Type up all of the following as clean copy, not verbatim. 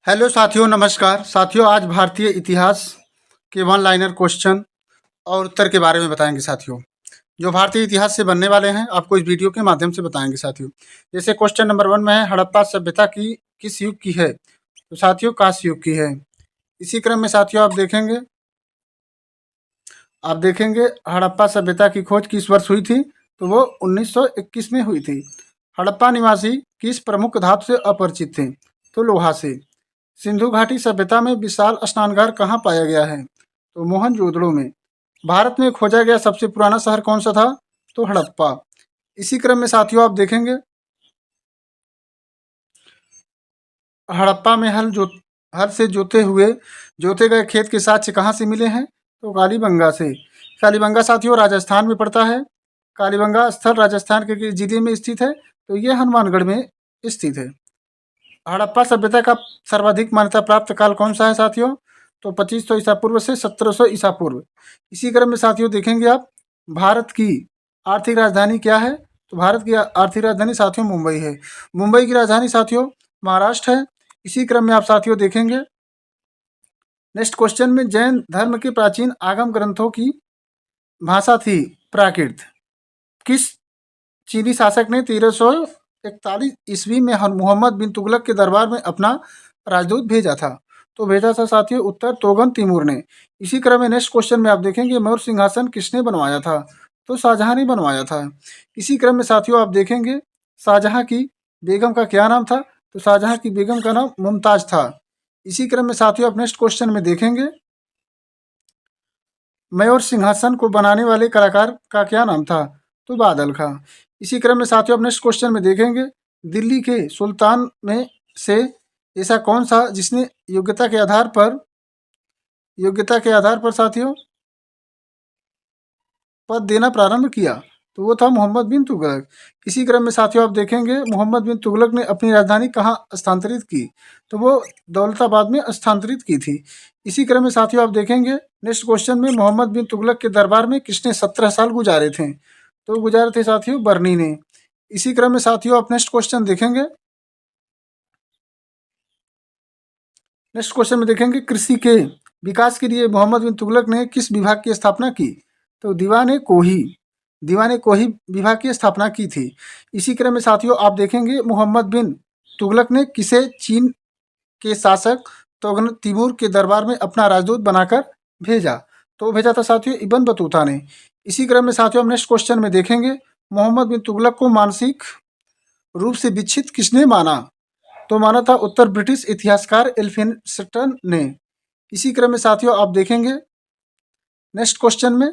Hello साथियों, नमस्कार साथियों। आज भारतीय इतिहास के वन लाइनर क्वेश्चन और उत्तर के बारे में बताएंगे साथियों, जो भारतीय इतिहास से बनने वाले हैं। आपको इस वीडियो के माध्यम से बताएंगे साथियों। जैसे क्वेश्चन नंबर 1 में है, हड़प्पा सभ्यता की किस युग की है? तो साथियों कांस्य युग की है। इसी क्रम में साथियों आप देखेंगे हड़प्पा सभ्यता की खोज किस वर्ष हुई थी? तो वो 1921 में हुई थी। हड़प्पा निवासी किस प्रमुख धातु से अपरिचित थे? तो लोहा से। सिंधु घाटी सभ्यता में विशाल स्नानघर कहाँ पाया गया है? तो मोहनजोदड़ो में। भारत में खोजा गया सबसे पुराना शहर कौन सा था? तो हड़प्पा। इसी क्रम में साथियों आप देखेंगे हड़प्पा में हल से जोते गए खेत के साक्ष्य कहाँ से मिले हैं? तो कालीबंगा से। कालीबंगा साथियों राजस्थान में पड़ता है। कालीबंगा स्थल राजस्थान के जिले में स्थित है। तो ये हनुमानगढ़ में स्थित है। हड़प्पा सभ्यता का सर्वाधिक मान्यता प्राप्त काल कौन सा है साथियों? तो 2500 ईसा पूर्व से 1700 ईसा पूर्व। इसी क्रम में साथियों देखेंगे आप भारत की आर्थिक राजधानी क्या है? तो भारत की आर्थिक राजधानी साथियों मुंबई है। मुंबई की राजधानी साथियों महाराष्ट्र है। इसी क्रम में आप साथियों देखेंगे नेक्स्ट क्वेश्चन में, जैन धर्म के प्राचीन आगम ग्रंथों की भाषा थी प्राकृत। किस चीनी शासक ने 1341 ईस्वी में मोहम्मद बिन तुगलक के दरबार में अपना राजदूत भेजा था? तो भेजा था साथियों उत्तर तोगन तिमूर ने। इसी क्रम में नेक्स्ट क्वेश्चन में आप देखेंगे मौर्य सिंहासन किसने बनवाया था? तो शाहजहां ने बनवाया था। इसी क्रम में साथियों आप देखेंगे शाहजहां की बेगम का क्या नाम था? तो शाहजहां की बेगम का नाम मुमताज था। इसी क्रम में साथियों आप नेक्स्ट क्वेश्चन में देखेंगे मयूर सिंहासन को बनाने वाले कलाकार का क्या नाम था? तो बादल खां। इसी क्रम में साथियों आप नेक्स्ट क्वेश्चन में देखेंगे दिल्ली के सुल्तान में से ऐसा कौन सा जिसने योग्यता के आधार पर साथियों पद देना प्रारंभ किया? तो वो था मोहम्मद बिन तुगलक। इसी क्रम में साथियों आप देखेंगे मोहम्मद बिन तुगलक ने अपनी राजधानी कहाँ स्थानांतरित की? तो वो दौलताबाद में स्थानांतरित की थी। इसी क्रम में साथियों आप देखेंगे नेक्स्ट क्वेश्चन में मोहम्मद बिन तुगलक के दरबार में किसने 17 साल गुजारे थे? तो गुजारे थे साथियों बर्नी ने। इसी क्रम में साथियों आप नेक्स्ट क्वेश्चन देखेंगे कृषि के विकास के लिए मोहम्मद बिन तुगलक ने किस विभाग की स्थापना की? तो दीवाने कोही विभाग की स्थापना की थी। इसी क्रम में साथियों आप देखेंगे मोहम्मद बिन तुगलक ने किसे चीन के शासक तोगन तिमूर के दरबार में अपना राजदूत बनाकर भेजा? तो भेजा था साथियों इब्न बतूता ने। इसी क्रम में साथियों हम नेक्स्ट क्वेश्चन में देखेंगे मोहम्मद बिन तुगलक को मानसिक रूप से विक्षित किसने माना? तो माना था उत्तर ब्रिटिश इतिहासकार एल्फिंस्टन ने। इसी क्रम में साथियों आप देखेंगे नेक्स्ट क्वेश्चन में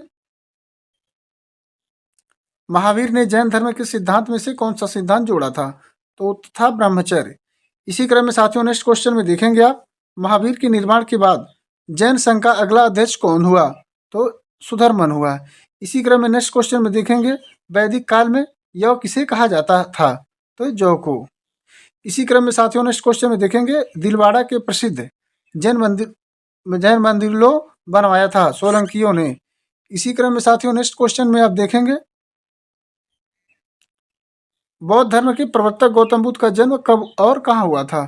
महावीर ने जैन धर्म के सिद्धांत में से कौन सा सिद्धांत जोड़ा था? तो था ब्रह्मचर्य। इसी क्रम में साथियों नेक्स्ट क्वेश्चन में देखेंगे आप महावीर के निर्माण के बाद जैन संघ का अगला अध्यक्ष कौन हुआ? तो सुधर्मन हुआ। इसी क्रम में नेक्स्ट क्वेश्चन में देखेंगे वैदिक काल में यव किसे कहा जाता था? तो जौ को। इसी क्रम में साथियों नेक्स्ट क्वेश्चन में देखेंगे दिलवाड़ा के प्रसिद्ध जैन मंदिरों बनवाया था सोलंकियों ने। इसी क्रम में साथियों नेक्स्ट क्वेश्चन में आप देखेंगे बौद्ध धर्म के प्रवर्तक गौतम बुद्ध का जन्म कब और कहाँ हुआ था?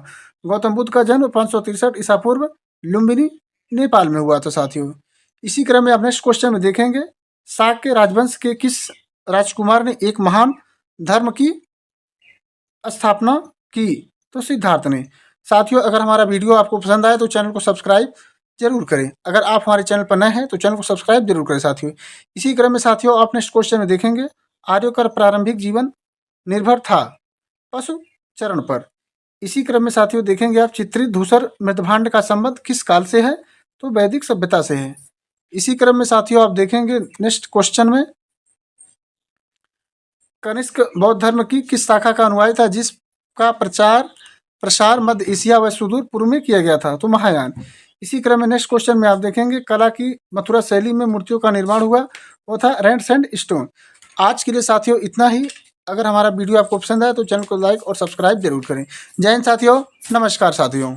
गौतम बुद्ध का जन्म 563 ईसा पूर्व लुम्बिनी नेपाल में हुआ था साथियों। इसी क्रम में आप नेक्स्ट क्वेश्चन में देखेंगे शाक्य राजवंश के किस राजकुमार ने एक महान धर्म की स्थापना की? तो सिद्धार्थ ने। साथियों अगर हमारा वीडियो आपको पसंद आए तो चैनल को सब्सक्राइब जरूर करें। अगर आप हमारे चैनल पर नए हैं तो चैनल को सब्सक्राइब जरूर करें साथियों। इसी क्रम में साथियों आप नेक्स्ट क्वेश्चन में देखेंगे आर्यों का प्रारंभिक जीवन निर्भर था पशु चरण पर। इसी क्रम में साथियों देखेंगे आप चित्रित धूसर मृदभांड का संबंध किस काल से है? तो वैदिक सभ्यता से है। इसी क्रम में साथियों आप देखेंगे नेक्स्ट क्वेश्चन में कनिष्क बौद्ध धर्म की किस शाखा का अनुयायी था जिसका प्रसार मध्य एशिया व सुदूर पूर्व में किया गया था? तो महायान। इसी क्रम में नेक्स्ट क्वेश्चन में आप देखेंगे कला की मथुरा शैली में मूर्तियों का निर्माण हुआ, वो था रेड सैंड स्टोन। आज के लिए साथियों इतना ही। अगर हमारा वीडियो आपको पसंद आए तो चैनल को लाइक और सब्सक्राइब जरूर करें। जय हिंद साथियों, नमस्कार साथियों।